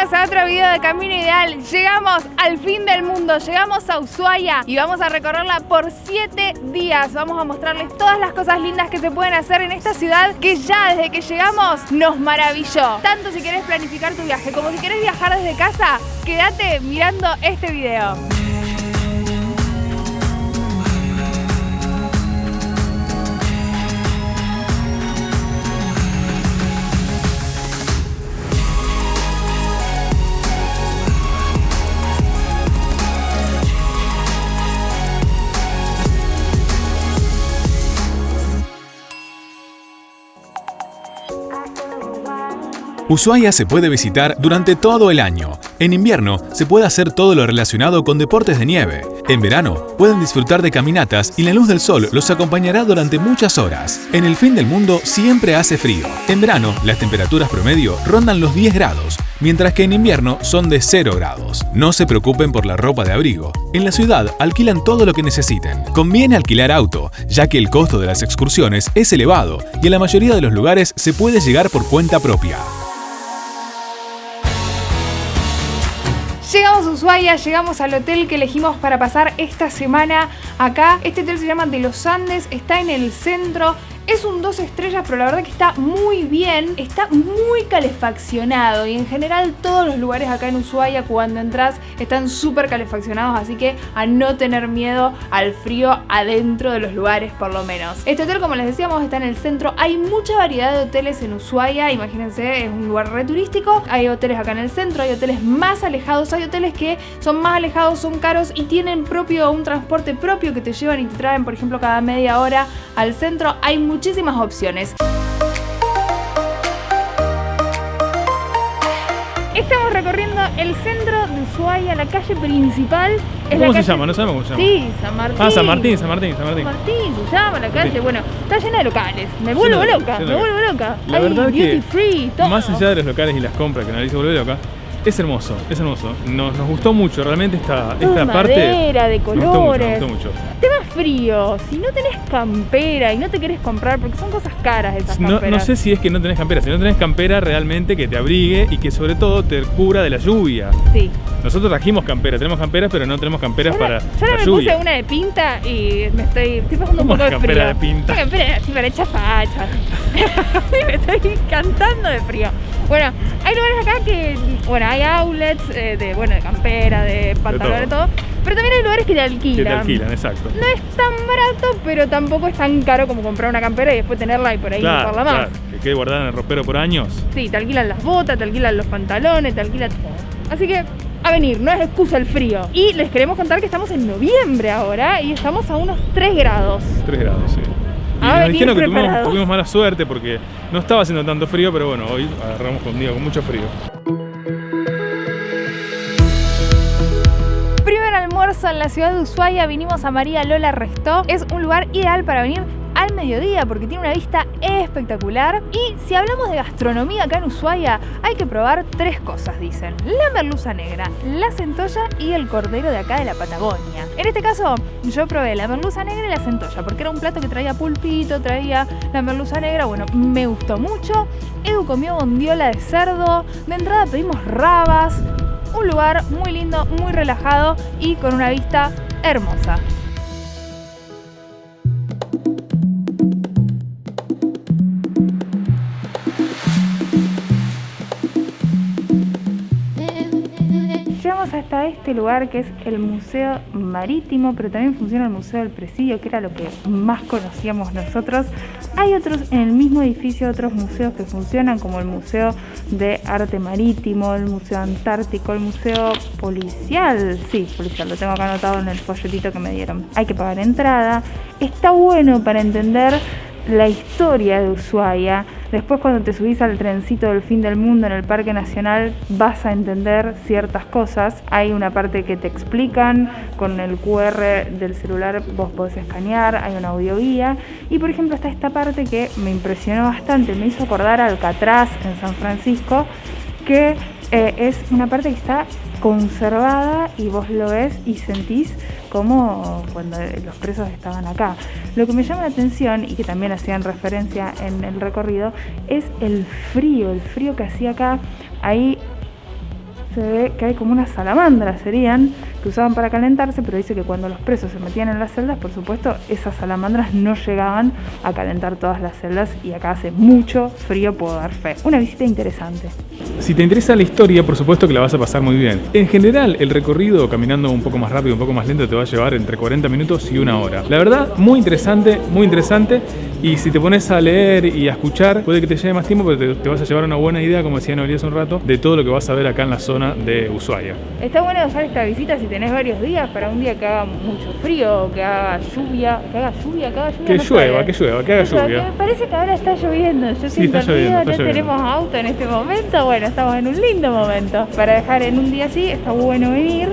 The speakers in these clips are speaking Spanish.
bienvenidos a otro video de Camino Ideal. Llegamos al fin del mundo, llegamos a Ushuaia y vamos a recorrerla por 7 días. Vamos a mostrarles todas las cosas lindas que se pueden hacer en esta ciudad que ya desde que llegamos nos maravilló. Tanto si querés planificar tu viaje como si querés viajar desde casa, quédate mirando este video. Ushuaia se puede visitar durante todo el año. En invierno se puede hacer todo lo relacionado con deportes de nieve. En verano pueden disfrutar de caminatas y la luz del sol los acompañará durante muchas horas. En el fin del mundo siempre hace frío. En verano las temperaturas promedio rondan los 10 grados, mientras que en invierno son de 0 grados. No se preocupen por la ropa de abrigo. En la ciudad alquilan todo lo que necesiten. Conviene alquilar auto, ya que el costo de las excursiones es elevado y en la mayoría de los lugares se puede llegar por cuenta propia. Llegamos a Ushuaia, llegamos al hotel que elegimos para pasar esta semana acá. Este hotel se llama De los Andes, está en el centro. Es un 2 estrellas, pero la verdad que está muy bien, está muy calefaccionado y en general todos los lugares acá en Ushuaia cuando entras están súper calefaccionados, así que a no tener miedo al frío adentro de los lugares por lo menos. Este hotel, como les decíamos, está en el centro, hay mucha variedad de hoteles en Ushuaia, imagínense, es un lugar re turístico, hay hoteles acá en el centro, hay hoteles más alejados, hay hoteles que son más alejados, son caros y tienen un transporte propio que te llevan y te traen, por ejemplo, cada media hora al centro, hay muchísimas opciones. Estamos recorriendo el centro de Ushuaia, la calle principal. ¿Cómo se llama? No sabemos cómo se llama. Sí, San Martín. Ah, San Martín. San Martín se llama la calle. Bueno, está llena de locales. Me vuelvo loca. La verdad duty que free, todo. más allá de los locales y las compras que nadie se vuelve loca, es hermoso, es hermoso. Nos gustó mucho, realmente esta parte. Madera, de colores. Nos gustó mucho. Tema frío, si no tenés campera y no te querés comprar, porque son cosas caras esas camperas. No sé si es que no tenés campera, si no tenés campera realmente que te abrigue y que sobre todo te cubra de la lluvia. Sí. Nosotros trajimos campera, tenemos camperas, pero no tenemos camperas para la lluvia. Yo me puse una de pinta y estoy pasando un poco de frío. Campera de pinta? Una campera así para echar facha. Me estoy cantando de frío. Bueno, hay lugares acá que, hay outlets de campera, de pantalones, de todo. Pero también hay lugares que te alquilan. Que te alquilan, exacto. No es tan barato, pero tampoco es tan caro como comprar una campera y después tenerla y por ahí usarla más. Claro, que quede guardada en el ropero por años. Sí, te alquilan las botas, te alquilan los pantalones, te alquilan todo. Así que a venir, no es excusa el frío. Y les queremos contar que estamos en noviembre ahora y estamos a unos 3 grados. 3 grados, sí. Y nos dijeron que tuvimos mala suerte porque no estaba haciendo tanto frío, pero bueno, hoy agarramos con mucho frío. Primer almuerzo en la ciudad de Ushuaia, vinimos a María Lola Restó. Es un lugar ideal para venir al mediodía porque tiene una vista espectacular. Y si hablamos de gastronomía acá en Ushuaia, hay que probar 3 cosas, dicen: la merluza negra, la centolla y el cordero de acá de la Patagonia. En este caso, yo probé la merluza negra y la centolla porque era un plato que traía pulpito, traía la merluza negra. Bueno, me gustó mucho. Edu comió bondiola de cerdo. De entrada pedimos rabas. Un lugar muy lindo, muy relajado y con una vista hermosa. Llegamos hasta este lugar que es el Museo Marítimo, pero también funciona el Museo del Presidio, que era lo que más conocíamos nosotros. Hay otros en el mismo edificio, otros museos que funcionan, como el Museo de Arte Marítimo, el Museo Antártico, el Museo Policial. Sí, policial, lo tengo acá anotado en el folletito que me dieron. Hay que pagar entrada. Está bueno para entender la historia de Ushuaia. Después, cuando te subís al trencito del fin del mundo en el Parque Nacional, vas a entender ciertas cosas. Hay una parte que te explican, con el QR del celular vos podés escanear, hay una audioguía. Y por ejemplo está esta parte que me impresionó bastante, me hizo acordar a Alcatraz en San Francisco, que es una parte que está conservada y vos lo ves y sentís como cuando los presos estaban acá. Lo que me llama la atención, y que también hacían referencia en el recorrido, es el frío que hacía acá. Ahí se ve que hay como unas salamandras, serían, que usaban para calentarse, pero dice que cuando los presos se metían en las celdas, por supuesto, esas salamandras no llegaban a calentar todas las celdas y acá hace mucho frío, puedo dar fe. Una visita interesante. Si te interesa la historia, por supuesto que la vas a pasar muy bien. En general, el recorrido caminando un poco más rápido, un poco más lento, te va a llevar entre 40 minutos y 1 hora. La verdad, muy interesante, muy interesante. Y si te pones a leer y a escuchar, puede que te lleve más tiempo, pero te vas a llevar una buena idea, como decía Noelia hace un rato, de todo lo que vas a ver acá en la zona de Ushuaia. Está bueno hacer esta visita si tenés varios días, para un día que haga mucho frío, que haga lluvia, que haga lluvia. Que llueva, que haga lluvia. Me parece que ahora está lloviendo. Yo siento el río, no tenemos auto en este momento. Bueno, estamos en un lindo momento para dejar en un día así. Está bueno venir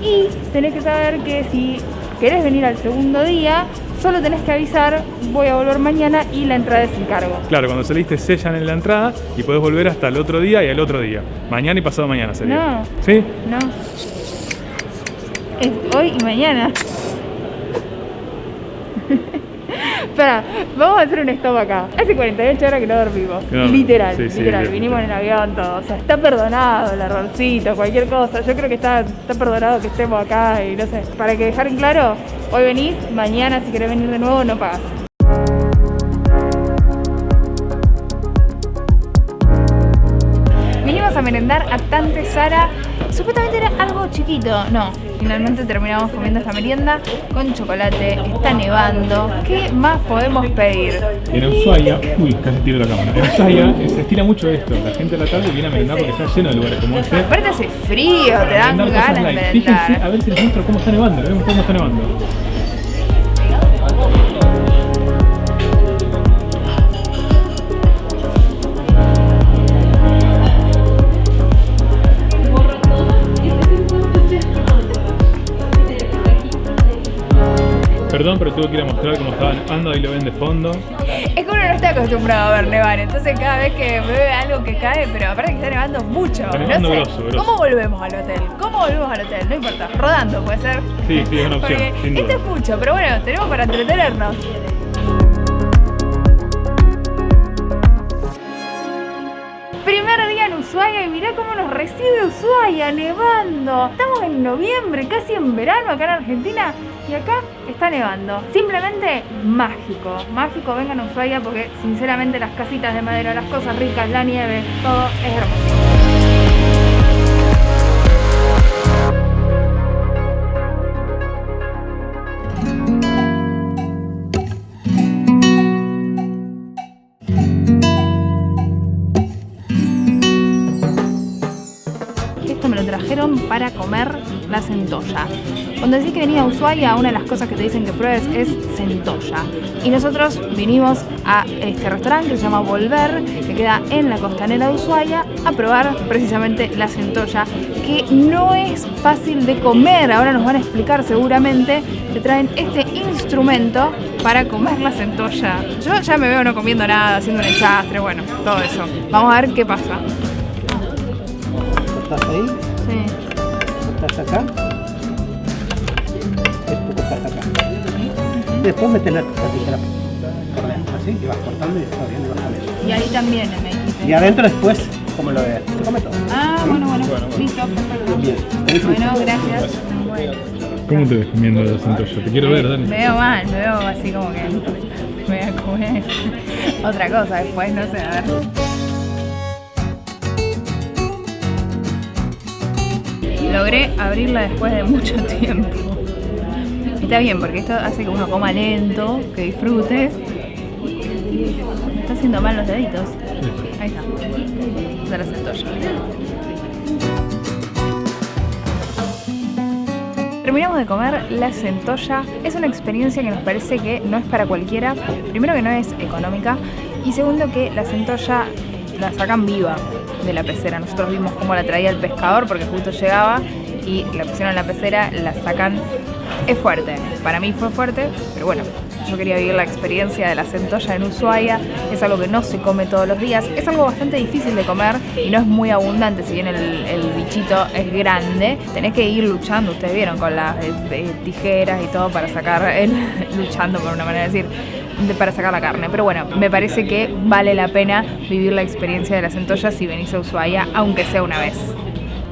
y tenés que saber que si querés venir al segundo día, solo tenés que avisar, voy a volver mañana y la entrada es sin cargo. Claro, cuando saliste sellan en la entrada y podés volver hasta el otro día y al otro día. Mañana y pasado mañana sería. No. ¿Sí? No. Es hoy y mañana. Espera, vamos a hacer un stop acá. Hace 48 horas que no dormimos. No, literal. Vinimos en el avión, todo. O sea, está perdonado el errorcito, cualquier cosa. Yo creo que está perdonado que estemos acá y no sé. Para que dejar en claro, hoy venís, mañana si querés venir de nuevo no pagás. Vinimos a merendar a Tante Sara. Supuestamente era algo chiquito, no, finalmente terminamos comiendo esta merienda con chocolate, está nevando, ¿qué más podemos pedir? En Ushuaia, casi tiro la cámara, en Ushuaia se estila mucho esto, la gente a la tarde viene a merendar porque está lleno de lugares como este. Aparte hace frío, te dan ganas de merendar. Fíjense, a ver si les muestro cómo está nevando, veremos cómo está nevando. Perdón, pero tuve que ir a mostrar cómo estaba nevando, ahí lo ven de fondo. Es que uno no está acostumbrado a ver nevar, entonces cada vez que ve algo que cae, pero aparte que está nevando mucho. Está nevando no sé, grosso. ¿Cómo volvemos al hotel? No importa, rodando puede ser. Sí, es una opción, sin duda. Esto es mucho, pero bueno, tenemos para entretenernos. Primer día en Ushuaia y mirá cómo nos recibe Ushuaia, nevando. Estamos en noviembre, casi en verano acá en Argentina y acá está nevando. Simplemente mágico, mágico. Vengan a Ushuaia porque sinceramente las casitas de madera, las cosas ricas, la nieve, todo es hermoso. Me lo trajeron para comer la centolla. Cuando decís que venís a Ushuaia, una de las cosas que te dicen que pruebes es centolla. Y nosotros vinimos a este restaurante que se llama Volver, que queda en la costanera de Ushuaia, a probar precisamente la centolla, que no es fácil de comer. Ahora nos van a explicar seguramente. Te traen este instrumento para comer la centolla. Yo ya me veo no comiendo nada, haciendo un enchastre, bueno, todo eso. Vamos a ver qué pasa. ¿Estás ahí? Sí. ¿Estás acá? Esto estás acá. Después metes la tijera por dentro, así, y vas cortando y está bien, y vas comiendo. Y ahí también me dijiste. Y adentro después, como lo de... Se come todo. Ah, bueno. Listo, perfecto. Bien. Bueno, gracias. Bueno. ¿Cómo te ves comiendo la centolla? Te quiero ver, Dani. Me veo mal, me veo así como que me voy a comer otra cosa después, no sé, a ver. Logré abrirla después de mucho tiempo. Está bien, porque esto hace que uno coma lento, que disfrute. Me está haciendo mal los deditos. Ahí está. De la centolla. Terminamos de comer la centolla. Es una experiencia que nos parece que no es para cualquiera. Primero que no es económica y segundo que la centolla la sacan viva de la pecera. Nosotros vimos cómo la traía el pescador porque justo llegaba y la pusieron en la pecera, la sacan. Es fuerte, para mí fue fuerte, pero bueno, yo quería vivir la experiencia de la centolla en Ushuaia. Es algo que no se come todos los días, es algo bastante difícil de comer y no es muy abundante, si bien el bichito es grande. Tenés que ir luchando, ustedes vieron, con las tijeras y todo para sacar, luchando por una manera de decir, para sacar la carne. Pero bueno, me parece que vale la pena vivir la experiencia de la centolla si venís a Ushuaia, aunque sea una vez.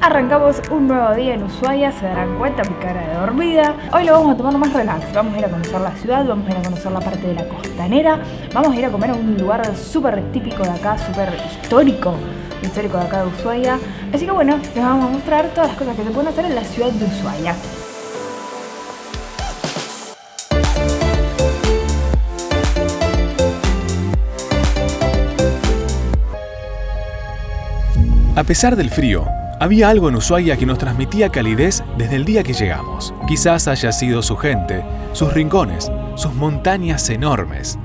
Arrancamos un nuevo día en Ushuaia, se darán cuenta, mi cara de dormida. Hoy lo vamos a tomar más relax, vamos a ir a conocer la ciudad, vamos a ir a conocer la parte de la costanera, vamos a ir a comer a un lugar súper típico de acá, súper histórico de acá de Ushuaia. Así que bueno, les vamos a mostrar todas las cosas que se pueden hacer en la ciudad de Ushuaia. A pesar del frío, había algo en Ushuaia que nos transmitía calidez desde el día que llegamos. Quizás haya sido su gente, sus rincones, sus montañas enormes.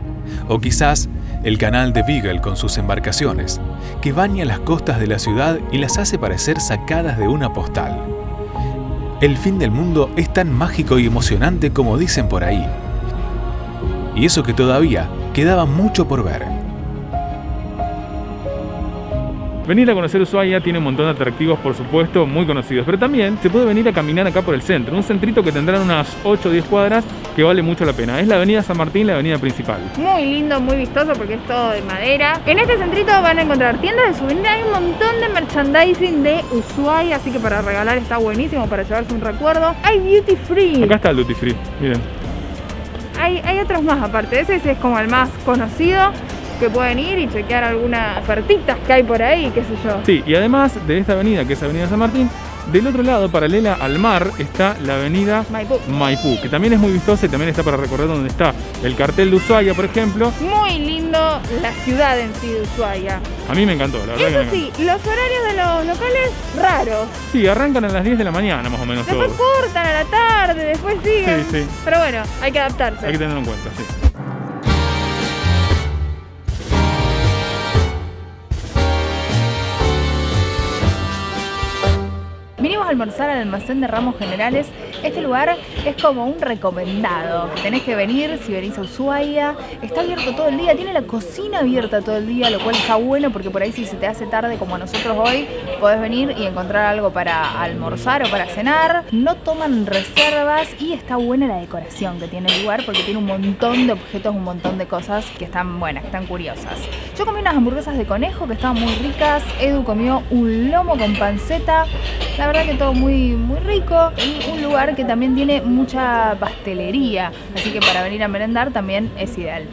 O quizás el canal de Beagle con sus embarcaciones, que baña las costas de la ciudad y las hace parecer sacadas de una postal. El fin del mundo es tan mágico y emocionante como dicen por ahí. Y eso que todavía quedaba mucho por ver. Venir a conocer Ushuaia tiene un montón de atractivos, por supuesto, muy conocidos, pero también se puede venir a caminar acá por el centro, un centrito que tendrán unas 8 o 10 cuadras que vale mucho la pena. Es la avenida San Martín, la avenida principal. Muy lindo, muy vistoso porque es todo de madera. En este centrito van a encontrar tiendas de souvenirs, hay un montón de merchandising de Ushuaia, así que para regalar está buenísimo, para llevarse un recuerdo. Hay duty free. Acá está el duty free, miren. Hay otros más aparte, ese es como el más conocido, que pueden ir y chequear algunas ofertitas que hay por ahí, qué sé yo. Sí, y además de esta avenida, que es Avenida San Martín, del otro lado, paralela al mar, está la avenida Maipú, que también es muy vistosa y también está para recorrer donde está el cartel de Ushuaia, por ejemplo. Muy lindo la ciudad en sí de Ushuaia. A mí me encantó, la verdad. Eso sí, los horarios de los locales, raros. Sí, arrancan a las 10 de la mañana más o menos después todos. cortan a la tarde, después siguen. Sí. Pero bueno, hay que adaptarse. Hay que tenerlo en cuenta, sí. Vinimos a almorzar al almacén de Ramos Generales. Este lugar es como un recomendado, que tenés que venir si venís a Ushuaia. Está abierto todo el día, tiene la cocina abierta todo el día, lo cual está bueno porque por ahí si se te hace tarde como a nosotros hoy, podés venir y encontrar algo para almorzar o para cenar. No toman reservas y está buena la decoración que tiene el lugar porque tiene un montón de objetos, un montón de cosas que están buenas, que están curiosas. Yo comí unas hamburguesas de conejo que estaban muy ricas. Edu comió un lomo con panceta. La verdad que todo muy rico y un lugar que también tiene mucha pastelería, así que para venir a merendar también es ideal.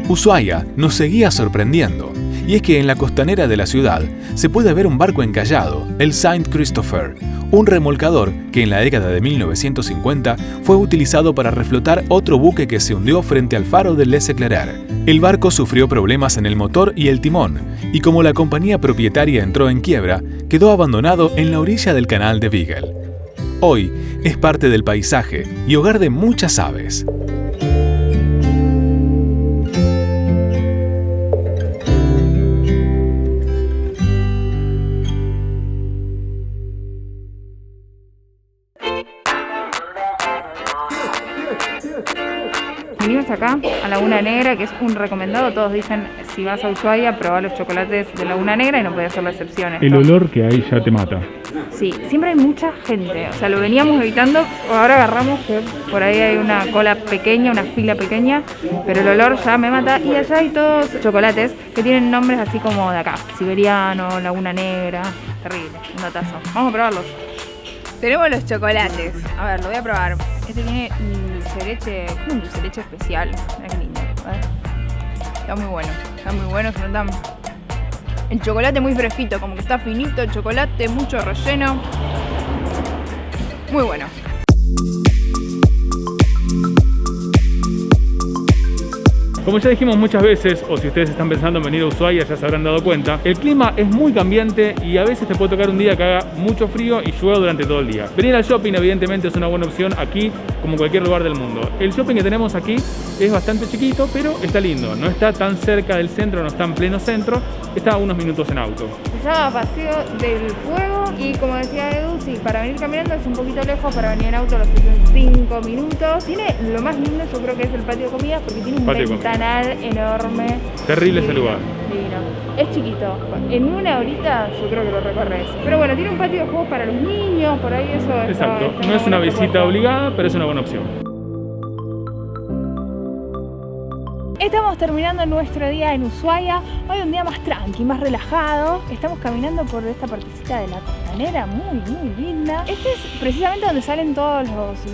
Ushuaia nos seguía sorprendiendo, y es que en la costanera de la ciudad se puede ver un barco encallado, el Saint Christopher, un remolcador que en la década de 1950 fue utilizado para reflotar otro buque que se hundió frente al faro de Les Éclaireurs. El barco sufrió problemas en el motor y el timón, y como la compañía propietaria entró en quiebra, quedó abandonado en la orilla del canal de Beagle. Hoy es parte del paisaje y hogar de muchas aves. Venimos acá a Laguna Negra, que es un recomendado. Todos dicen, si vas a Ushuaia, probá los chocolates de Laguna Negra y no puede ser la excepción. El olor que hay ya te mata. Sí, siempre hay mucha gente. O sea, lo veníamos evitando, ahora agarramos que por ahí hay una cola pequeña, una fila pequeña, pero el olor ya me mata. Y allá hay todos chocolates que tienen nombres así como de acá. Siberiano, Laguna Negra, terrible, un notazo. Vamos a probarlos. Tenemos los chocolates. A ver, lo voy a probar. Este tiene dulce de leche, como un dulce de leche especial. Mira qué lindo. A ver. Está muy bueno, se notan. El chocolate muy fresquito, como que está finito el chocolate, mucho relleno. Muy bueno. Como ya dijimos muchas veces, o si ustedes están pensando en venir a Ushuaia ya se habrán dado cuenta, el clima es muy cambiante y a veces te puede tocar un día que haga mucho frío y llueva durante todo el día. Venir al shopping evidentemente es una buena opción aquí como en cualquier lugar del mundo. El shopping que tenemos aquí es bastante chiquito, pero está lindo. No está tan cerca del centro, no está en pleno centro, está a unos minutos en auto. Se llama Paseo del Fuego y como decía Edu, sí, para venir caminando es un poquito lejos, para venir en auto lo hacen 5 minutos. Tiene lo más lindo, yo creo que es el patio de comidas porque tiene un ventanal enorme. Terrible ese lugar. Divino. Es chiquito. En una horita yo creo que lo recorres. Pero bueno, tiene un patio de juegos para los niños, por ahí eso. Exacto. No es una visita obligada, pero es una buena opción. Estamos terminando nuestro día en Ushuaia. Hoy un día más tranqui, más relajado. Estamos caminando por esta partecita de la costanera, muy linda. Este es precisamente donde salen todas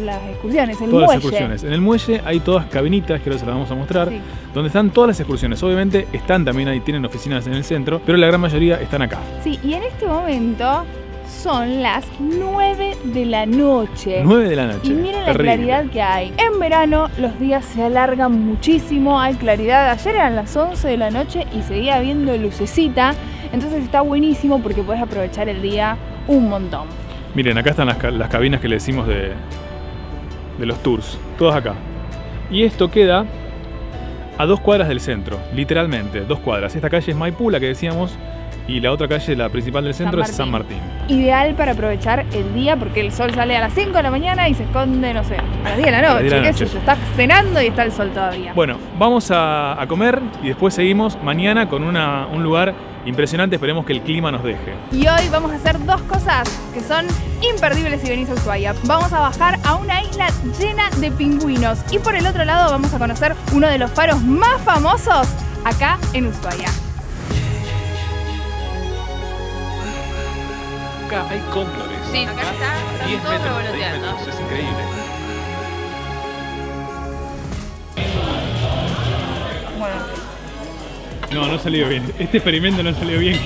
las excursiones, el Todas muelle. las excursiones. En el muelle hay todas cabinitas, que ahora se las vamos a mostrar, Sí. donde están todas las excursiones. Obviamente están también ahí, tienen oficinas en el centro, pero la gran mayoría están acá. Sí, y en este momento son las 9 de la noche. 9 de la noche. Y miren la Terrible. claridad que hay. En verano los días se alargan muchísimo, hay claridad. Ayer eran las 11 de la noche y seguía viendo lucecita. Entonces está buenísimo porque puedes aprovechar el día un montón. Miren, acá están las cabinas que le decimos de los tours. Todas acá. Y esto queda a 2 cuadras del centro, literalmente, 2 cuadras. Esta calle es Maipú, la que decíamos, y la otra calle, la principal del centro, es San Martín. Ideal para aprovechar el día porque el sol sale a las 5 de la mañana y se esconde, no sé, a las 10 de la noche. A las 10 de la Qué sé noche. yo, estás cenando y está el sol todavía. Bueno, vamos a comer y después seguimos mañana con un lugar impresionante. Esperemos que el clima nos deje. Y hoy vamos a hacer 2 cosas que son imperdibles si venís a Ushuaia. Vamos a bajar a una isla llena de pingüinos y por el otro lado vamos a conocer uno de los faros más famosos acá en Ushuaia. Acá hay cóndores. Sí, acá están todos revoloteando. Es increíble. Bueno, No salió bien. Este experimento no salió bien.